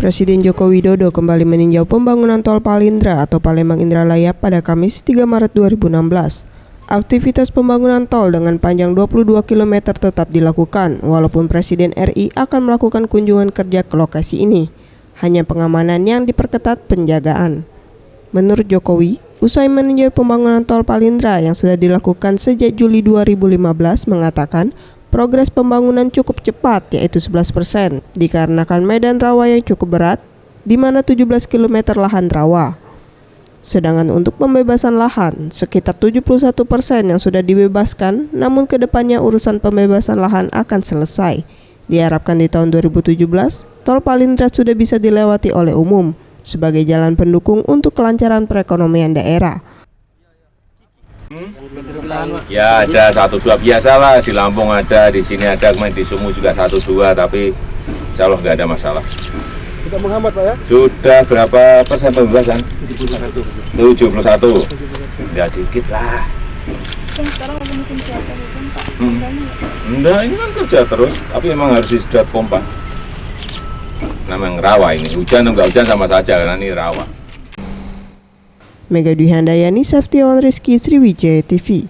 Presiden Joko Widodo kembali meninjau pembangunan tol Palindra atau Palembang Indralaya pada Kamis 3 Maret 2016. Aktivitas pembangunan tol dengan panjang 22 km tetap dilakukan, walaupun Presiden RI akan melakukan kunjungan kerja ke lokasi ini. Hanya pengamanan yang diperketat penjagaan. Menurut Jokowi, usai meninjau pembangunan tol Palindra yang sudah dilakukan sejak Juli 2015 mengatakan, progres pembangunan cukup cepat, yaitu 11%, dikarenakan medan rawa yang cukup berat, di mana 17 km lahan rawa. Sedangkan untuk pembebasan lahan, sekitar 71% yang sudah dibebaskan, namun kedepannya urusan pembebasan lahan akan selesai. Diharapkan di tahun 2017, tol Palindra sudah bisa dilewati oleh umum, sebagai jalan pendukung untuk kelancaran perekonomian daerah. Ya ada 1-2 biasa lah, di Lampung ada, di sini ada, kemarin di Sumu juga 1-2, tapi insya Allah nggak ada masalah. Sudah menghambat Pak ya? Sudah berapa persen pembebasan? 71. Ya dikit lah. Sekarang lagi musim cuaca hujan Pak. Enggak, ini kan kerja terus, tapi memang harus disedot pompa. Namanya rawa ini, hujan atau nggak hujan sama saja karena ini rawa. Mega Dwi Handayani, Safety Rizky, Sriwijaya TV.